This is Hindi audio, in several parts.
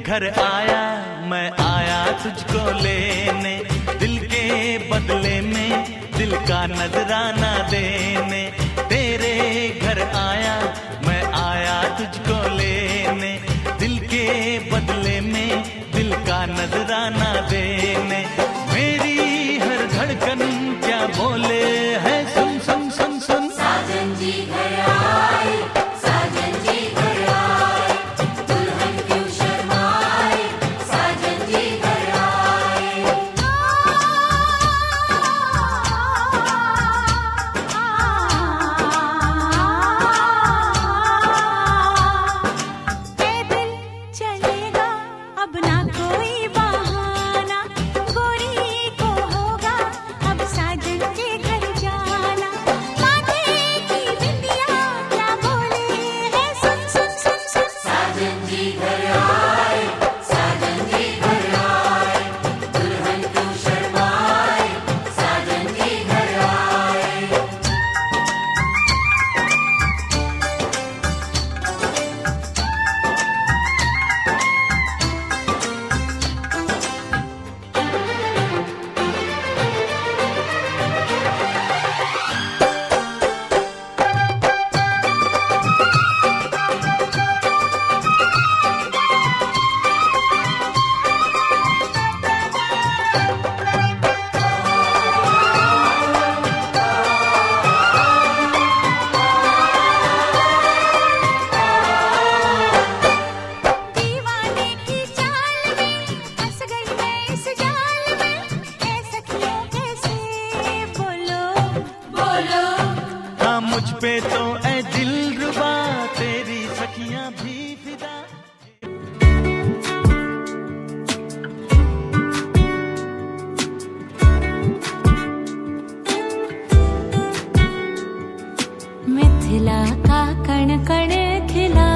घर आया, मैं आया तुझको लेने, दिल के बदले में दिल का नजराना देने। तेरे घर आया, मैं आया तुझको लेने, दिल के बदले में दिल का नजराना देने। मेरी हर धड़कन क्या बोले है, सुन सुन सुन सुन। साजन जी घर आए, साजन जी घर आए, दुल्हन क्यों शर्माए, साजन जी घर आए। पैदल चलेगा अब ना कोई बहाना, गोरी को होगा अब साजन के घर जाना। माथे की बिंदिया क्या बोले है, सुन सुन सुन सुन। साजन जी घर आए, साजन जी घर आए, दुल्हन क्यों शर्माए, साजन जी घर आए। दीवाने की चाल में फंस गई मैं इस जाल में, ऐ सखियों कैसे बोलो बोलो हाँ मुझ पे तो ऐ दिलरुबा, तेरी सखियां भी फिदा। मिथिला का कण कण खिला,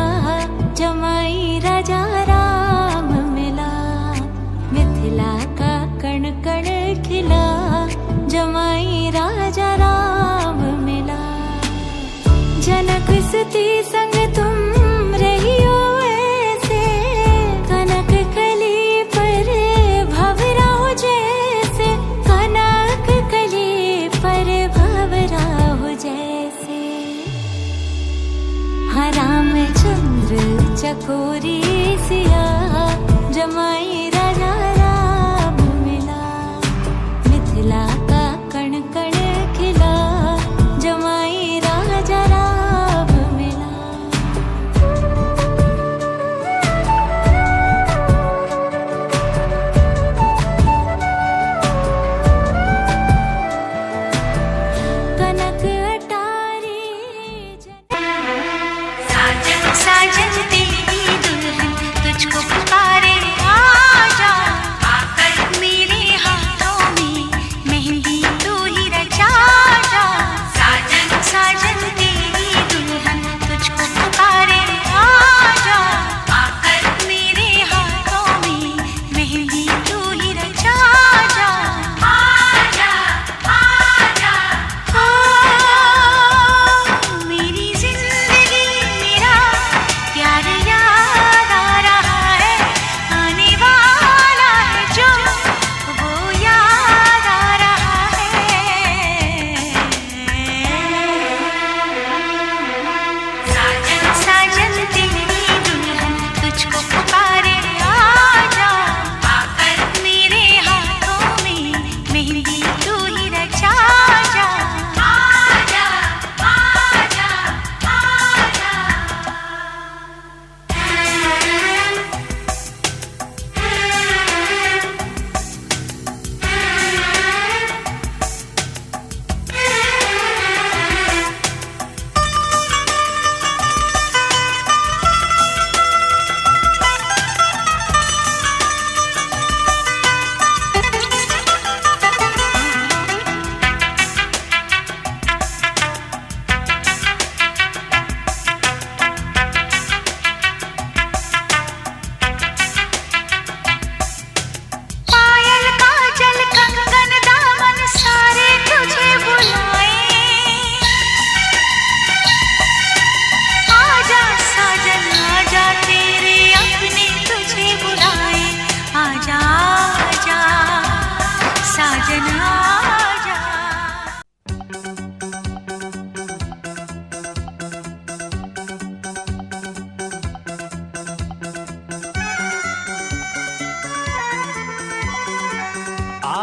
जमाई राजा राम मिला। मिथिला का कण कण खिला, जमाई राजा राम मिला। जनक सती संग तुम रहियो ऐसे, कनक कली पर भंवरा हो जैसे, कनक कली पर भंवरा हो जैसे। हाँ रामचंद्र चकोरी सिया, जमाई राजा राम मिला। मिथिला का कण कण खिला, जमाई राजा राम मिला। कनक अटारी साजन साजन तेरी दुल्हन तुझको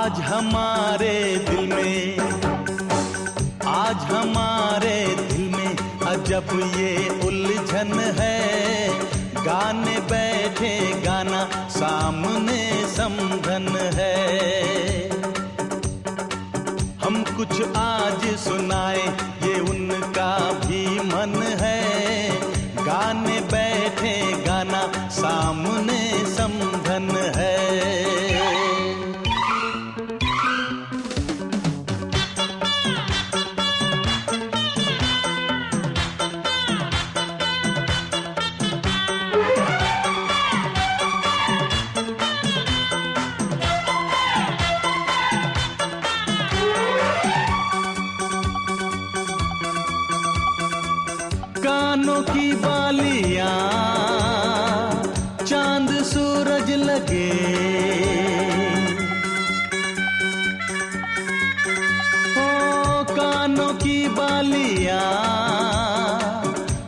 आज हमारे दिल में, आज हमारे दिल में अजब ये उलझन है। गाने बैठे गाना सामने समधन है। हम कुछ आज सुनाए ये उनका भी मन है। गाने बैठे गाना सामने समधन है। कानों की बालियां चांद सूरज लगे। ओ कानों की बालियां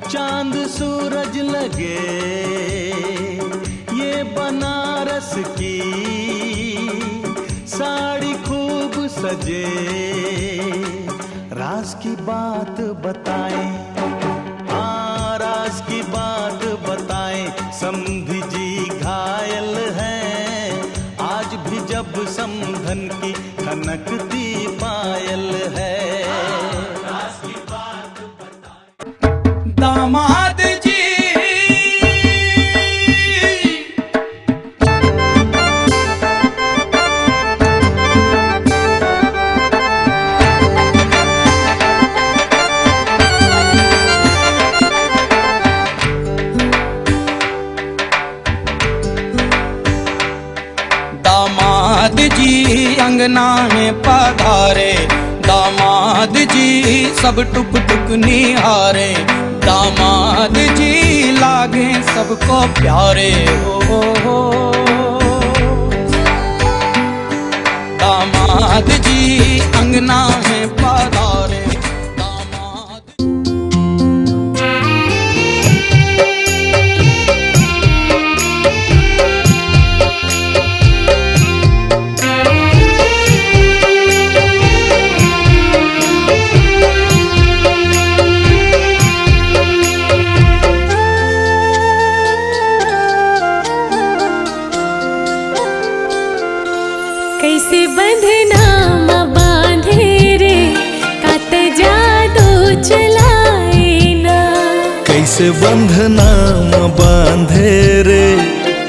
चांद सूरज लगे। ये बनारस की साड़ी खूब सजे। राज की बात बताएं, राज की बात बताएं। समधी जी घायल हैं आज भी जब समधन की खनकती पायल है। राज की बात बताएं। दामाद जी अंगना में पधारे। दामाद जी सब टुक टुक निहारे। दामाद जी लागे सबको प्यारे। हो दामाद जी अंगना में पधारे। कैसे बंधना बांधे रे कात जादू चलाए ना। कैसे बंधना बांधे रे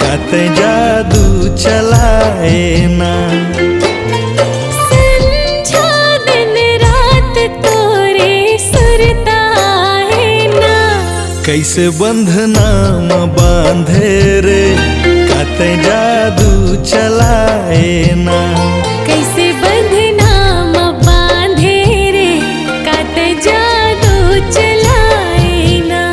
कात जादू चलाए ना। संझा दिन रात तोरे सुरता है ना। कैसे बंधना बांधे रे कात जादू चलाए ना। कैसे बंधना बांधे रे कात जादू चलाए ना।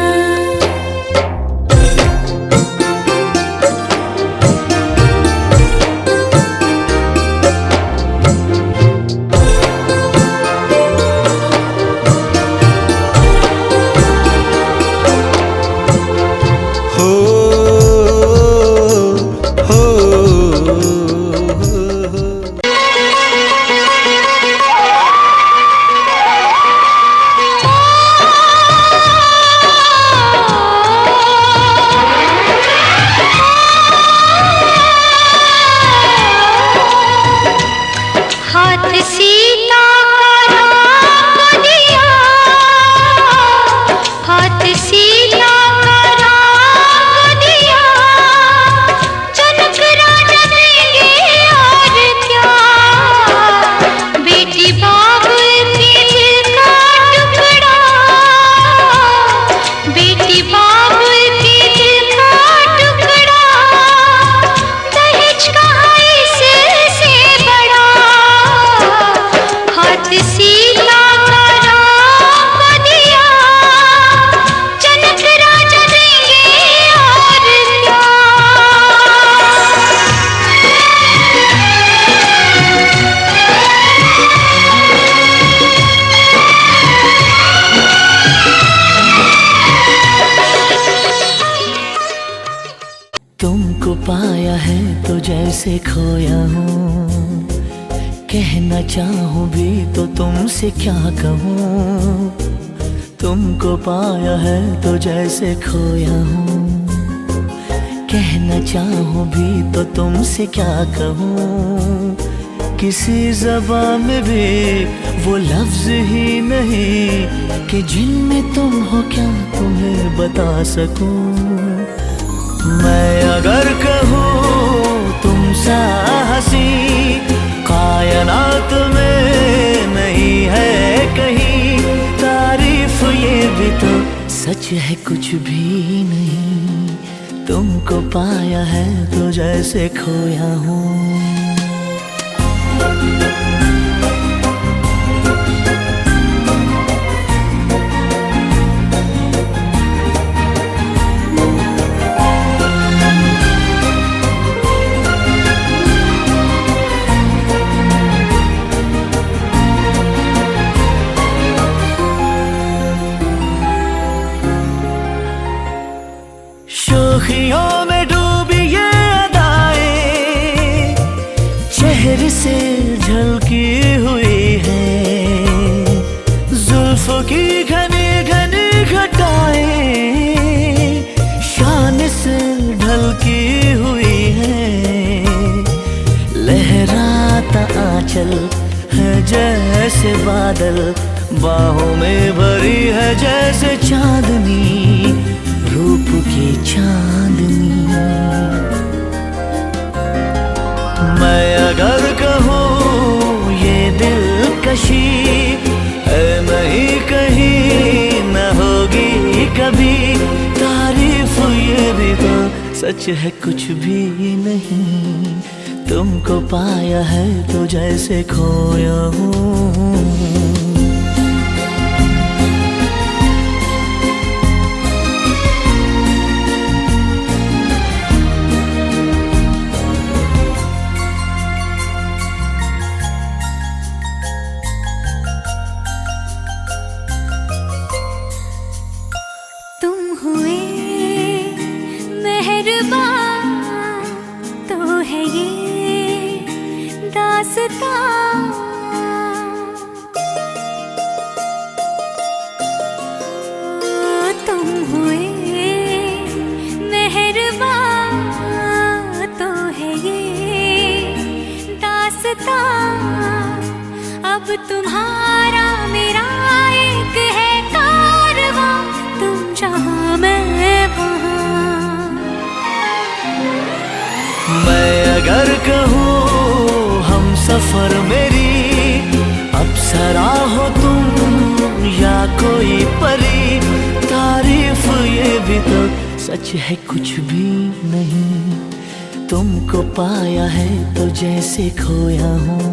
तुमको पाया है तो जैसे खोया हूँ। कहना चाहूँ भी तो तुमसे क्या कहूँ, तुमको पाया है तो जैसे खोया हूँ। कहना चाहूँ भी तो तुमसे क्या कहूँ, किसी ज़बान में भी वो लफ्ज़ ही नहीं कि जिनमें तुम हो क्या तुम्हें बता सकूँ। मैं अगर कहूँ तुम सा हंसी कायनात में नहीं है कहीं, तारीफ ये भी तो सच है कुछ भी नहीं, तुमको पाया है तो जैसे खोया हूँ। शोखियों में डूबी ये अदाएं चेहरे से झलकी हुई है, जुल्फों की घनी घनी घटाएं शान से ढलकी हुई है। लहराता आंचल है जैसे बादल, बाहों में भरी है जैसे चांदनी, रूप की चांदनी। मैं अगर कहूँ ये दिलकशी है नहीं कहीं न होगी कभी, तारीफ ये भी तो सच है कुछ भी नहीं, तुमको पाया है तो जैसे खोया हूँ। तुम हुए मेहरबान तो है ये दास्तां, अब तुम्हारा मेरा एक है कारवां, तुम जहाँ मैं वहाँ। मैं अगर कहूँ हम सफर मेरी अप्सरा हो तुम या कोई परी, तारीफ ये भी तो सच है कुछ भी नहीं, तुमको पाया है तो जैसे खोया हूँ।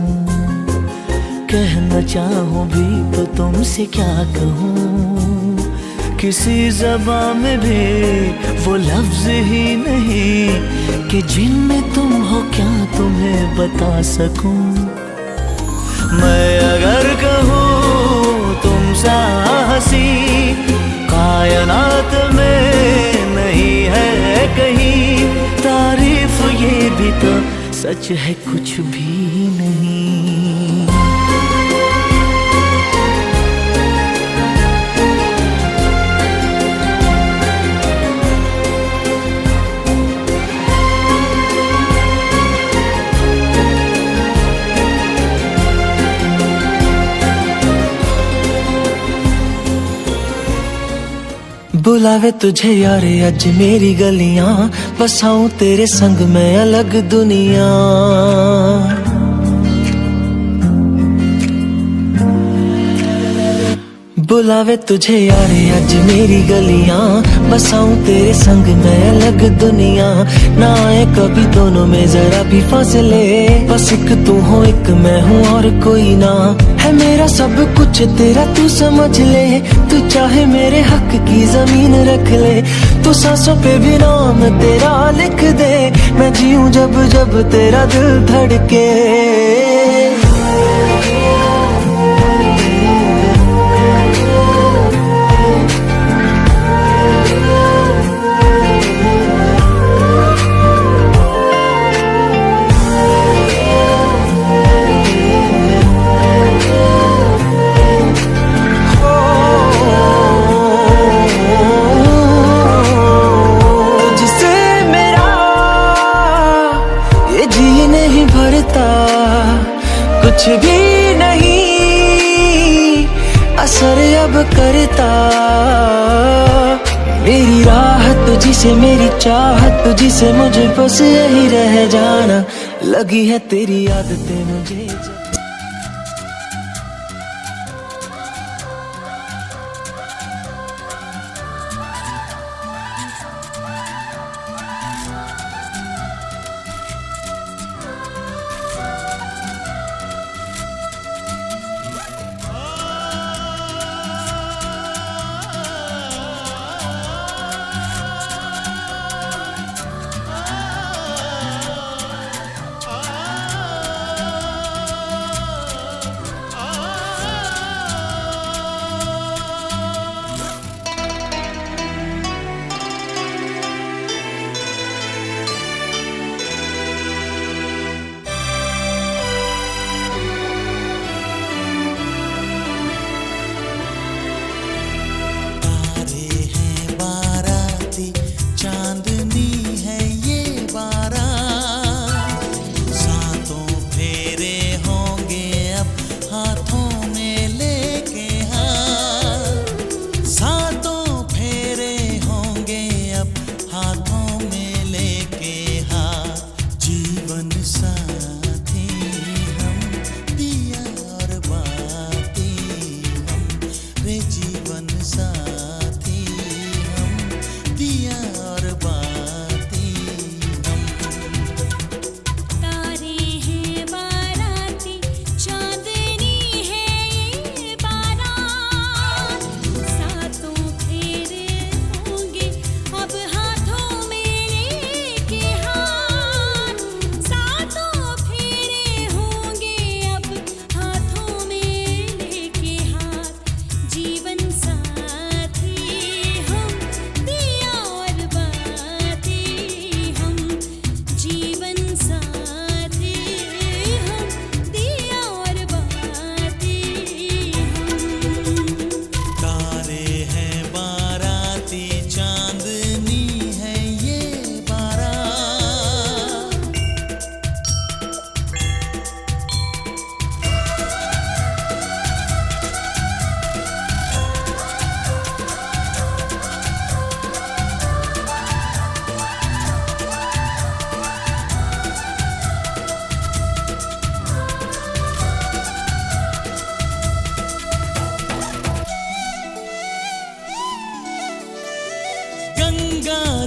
कहना चाहूँ भी तो तुमसे क्या कहूँ, किसी ज़बान में भी वो लफ्ज़ ही नहीं कि जिनमें तुम हो क्या तुम्हें बता सकूँ। मैं अगर कहूँ तुम सा हंसी कायनात में नहीं है कहीं, तारीफ ये भी तो सच है कुछ भी नहीं। बुलावे तुझे यारे अज मेरी गलियां, बसाऊं तेरे संग मैं अलग दुनिया। बुलावे तुझे यारे अज मेरी गलियां, बसाऊं तेरे संग मैं अलग दुनिया। ना आए कभी दोनों में जरा भी फासले, बस एक तू हो एक मैं हूँ और कोई ना। है मेरा सब कुछ तेरा तू समझ ले, तू चाहे मेरे हक की जमीन रख ले। तू सांसों पे भी नाम तेरा लिख दे, मैं जीऊं जब जब तेरा दिल धड़के। कुछ भी नहीं असर अब करता। मेरी राहत तुझसे, मेरी चाहत तुझसे, मुझे बस यही रह जाना। लगी है तेरी आदतें मुझे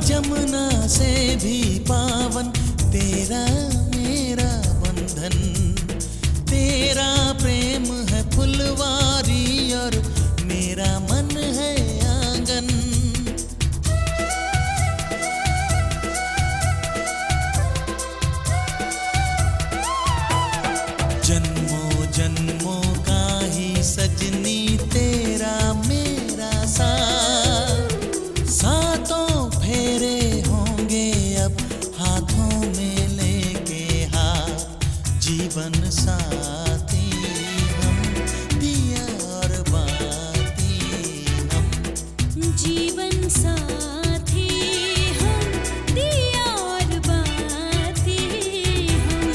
जमुना से भी पावन तेरा मेरा बंधन। तेरा प्रेम है फुलवारी और मेरा मन है आंगन। जन्मों जन्मों का ही सजनी तेरा मेरा साथ। सातों फेरे होंगे अब हाथों में लेके हाथ। जीवन साथी हम, दिया और बाती हम। जीवन साथी हम, दिया और बाती हम।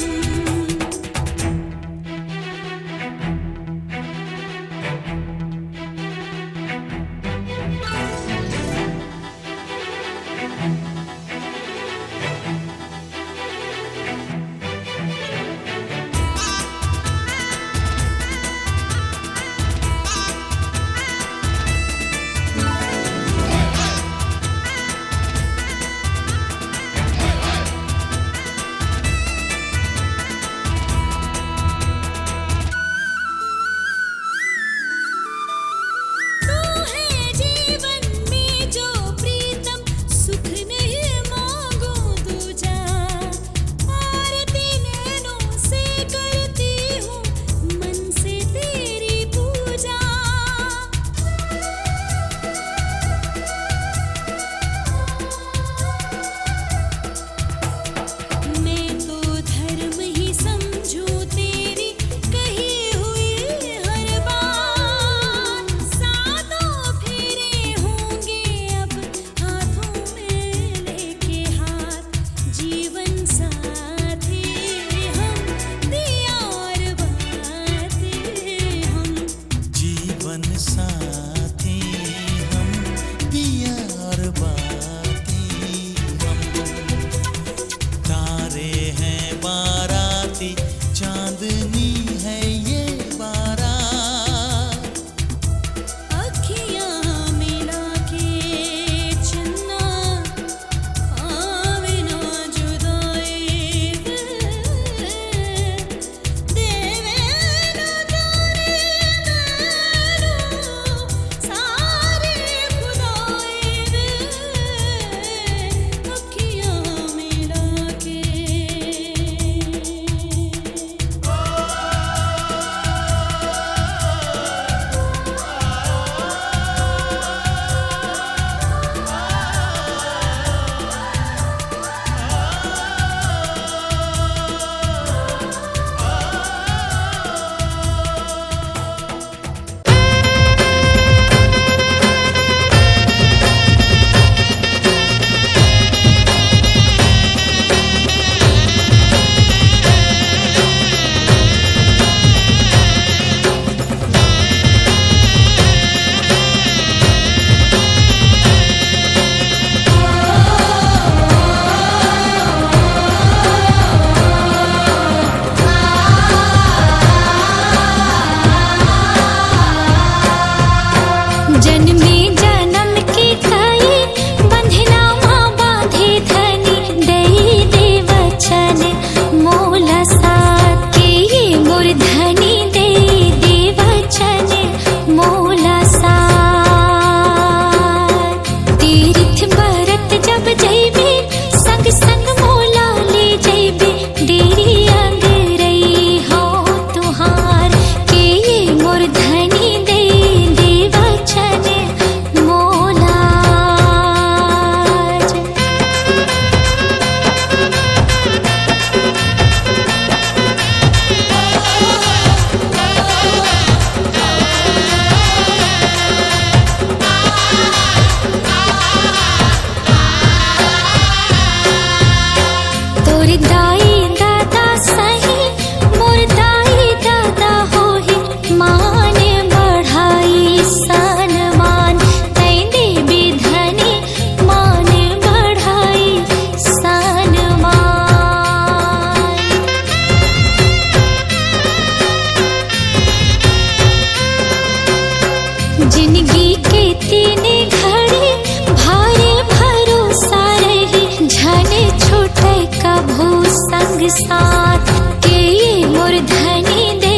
संग साथ के ये मोर धनी दे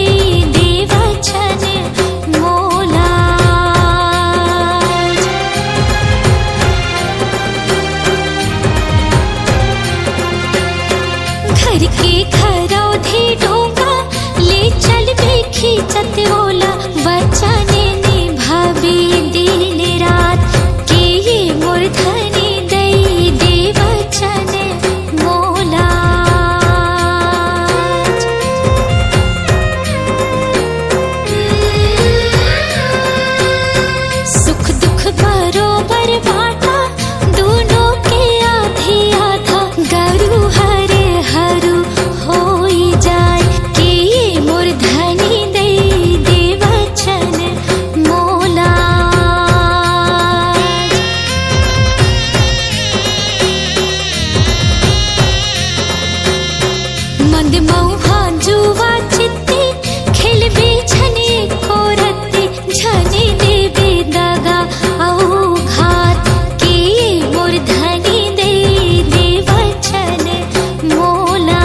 देवचन मोला। घर के खरौधे डोंगा ले चल बे खींचत ओला, वचन निभावे दिन रात के ये मोर धनी दे देवचन मोला। सुख दुख बरोबर बांटा, दोनों के आधे आधा, गरु हरे हरु होई जाए के ये मोर धनी दे देवचन मोला। मंद मौहा जुआ चित्ते खेलबे छने को रत्ते, झने देबे दगा औ घात के ये मोर धनी दे देवचन मोला।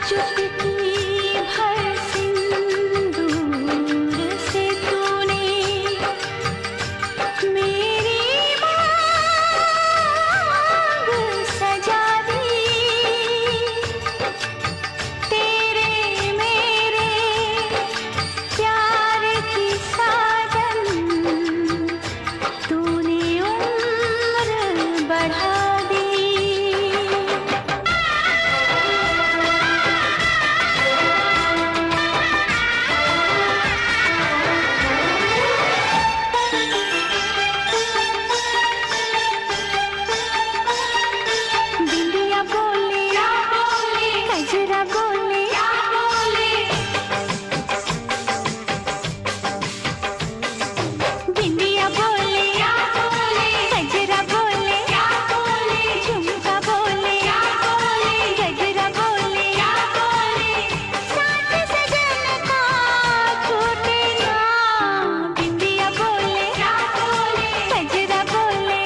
चुटकी भर सिंदूर से तूने मेरी मांग सजा दी, तेरे मेरे प्यार की साजन तूने उम्र बढ़ा दी। बिंदिया बोले गजरा बोले, बिंदिया बोले गजरा बोले, झुमका बोले गजरा बोले, साथ सजन का छूटे ना। बिंदिया बोले गजरा बोले,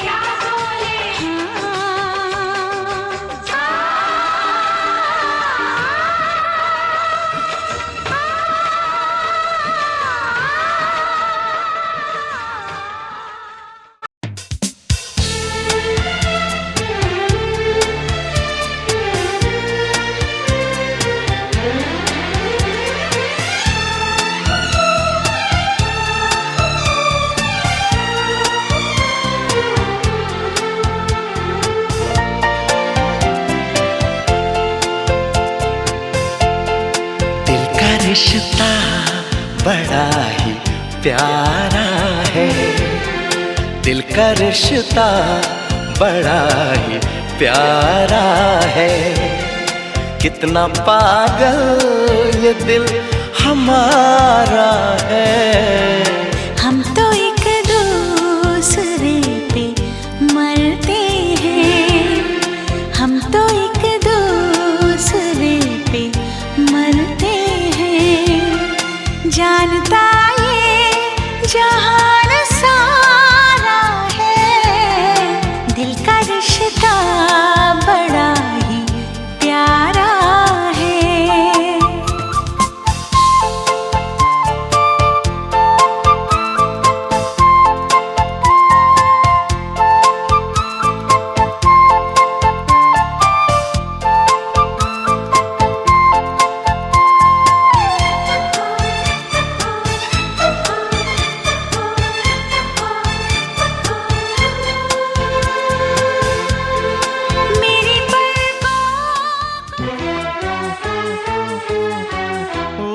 दिल का रिश्ता बड़ा ही प्यारा है, दिल का रिश्ता बड़ा ही प्यारा है। कितना पागल ये दिल हमारा है। हम तो एक दूसरे पे मरते हैं, हम तो एक दूसरे पे मरते हैं। जानता ये जहान सारा है, दिल का रिश्ता बड़ा ही प्यारा है। मेरी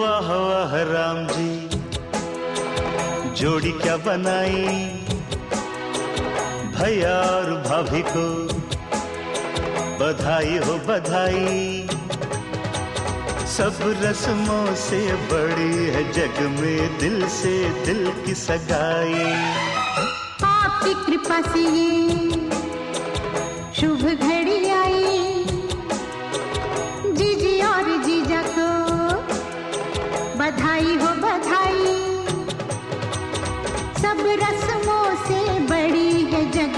वाह वाह राम जी, जोड़ी क्या बनाई भैया और भाभी को, बधाई हो बधाई। सब रस्मों से बड़ी है जग में दिल से दिल की सगाई। आपकी कृपा से ये शुभ घड़ी आई, जीजी और जीजा को बधाई हो बधाई। सब रस्मों से बड़ी है जग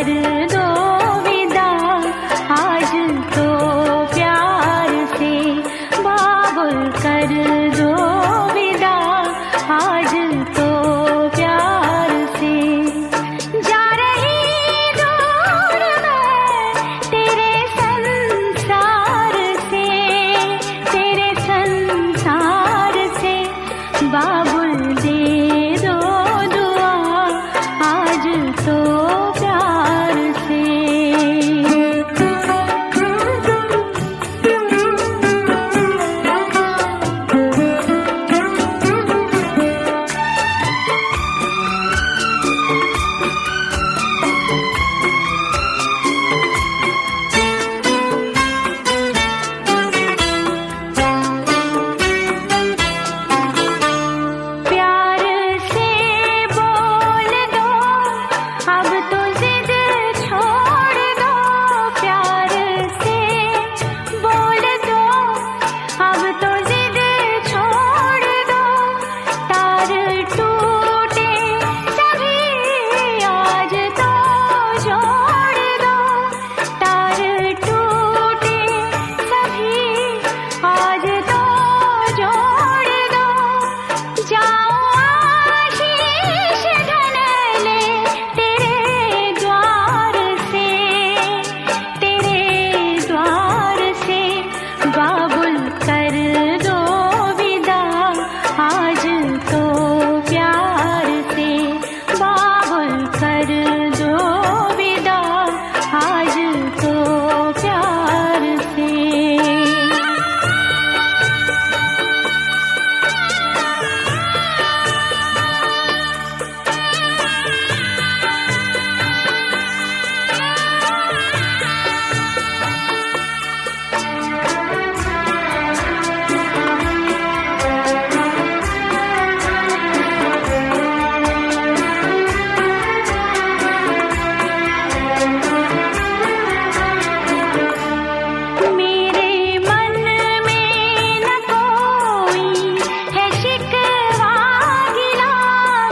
कर दो विदा आज तो प्यार से, बाबुल कर दो विदा आज तो प्यार से। जा रही दूर मैं तेरे संसार से, तेरे संसार से, बाबुल दे दो दुआ आज तो प्यार से। प्यार से बोल दो अब तो जिद छोड़ दो, प्यार से बोल दो अब तो जिद छोड़ दो। तार टूटे सभी आज तो जोड़ दो, तार टूटे सभी आज तो जोड़ दो। जाओ आशीष धन ले तेरे द्वार से, तेरे द्वार से, बाबुल कर दो विदा आज तो प्यार से, बाबुल कर दो विदा आज तो प्यार से। मेरे मन में न कोई है शिकवा गिला,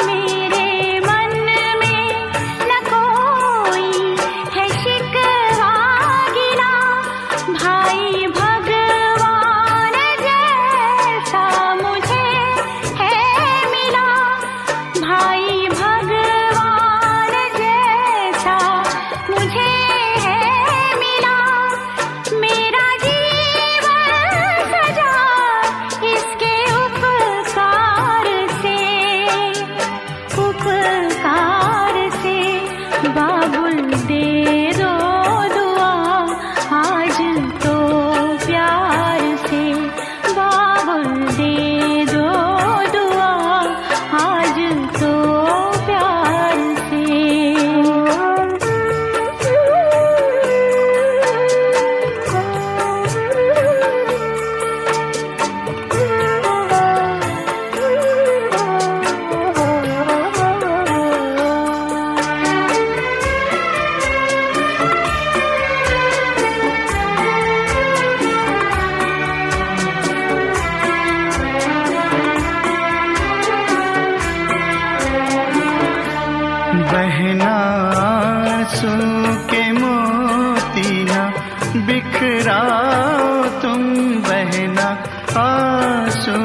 मेरे मन में न कोई है शिकवा गिला। भाई भगवान जैसा मुझे है मिला, भाई भगवान जैसा मुझे है मिला। मेरा जीवन सजा इसके उपकार से, उपकार से, बाबुल दे दो दुआ आज तो प्यार से, बाबुल दे दो दुआ आज तो प्यार से। बहना आंसू के मोती ना बिखराओ तुम, बहना आंसू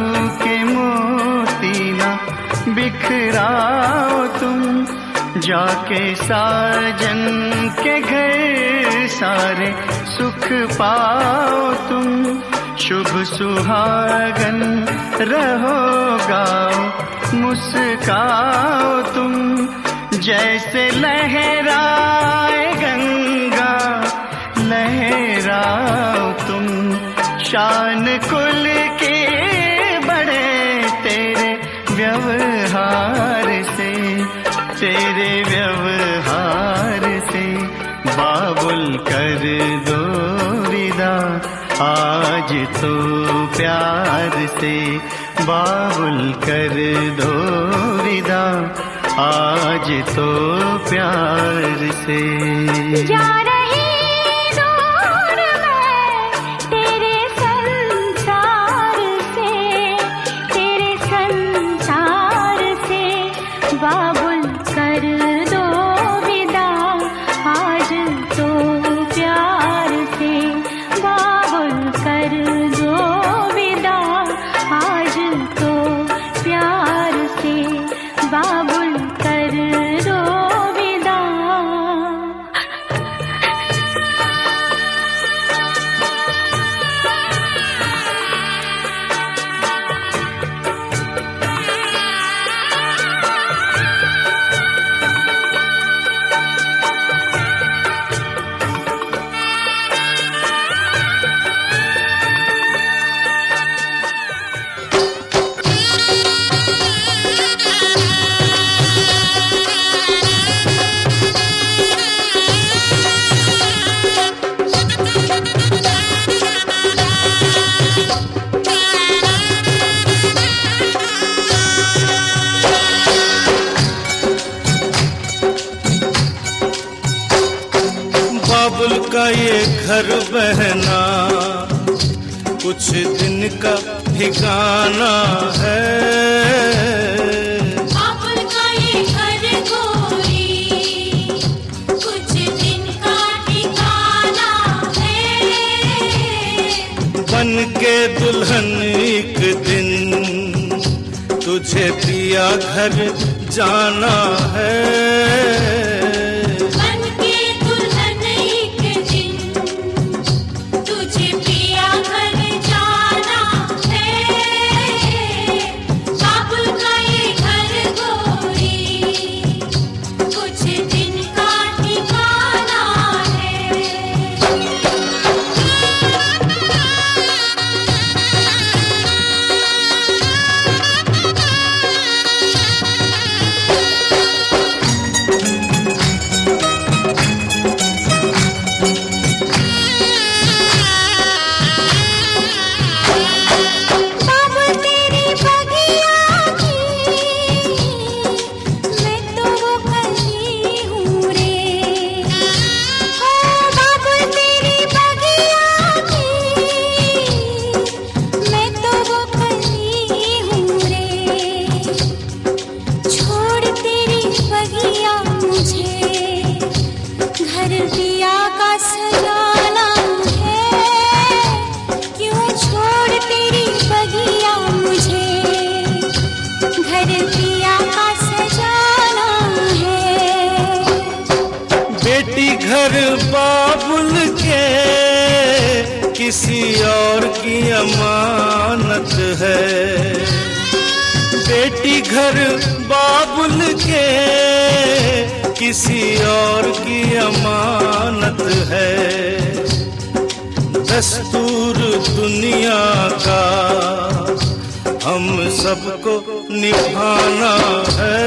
के मोती ना बिखराओ तुम। जाके साजन के घर सारे सुख पाओ तुम, शुभ सुहागन रहो गाओ मुस्काओ तुम। जैसे लहराए गंगा लहराओ तुम, शान कुल के बड़े तेरे व्यवहार से, तेरे व्यवहार से। बाबुल कर दो विदा आज तो प्यार से, बाबुल कर दो विदा आज तो प्यार से। जा रही दूर मैं तेरे संसार से, तेरे संसार से, बाबुल कर दो विदा बाबुल का ये घर बहना कुछ दिन का ठिकाना है। बाबुल का ये घर गोरी कुछ दिन का ठिकाना है। बन के दुल्हन एक दिन तुझे पिया घर जाना है। घर बाबुल के किसी और की अमानत है। बेटी घर बाबुल के किसी और की अमानत है। दस्तूर दुनिया का हम सबको निभाना है।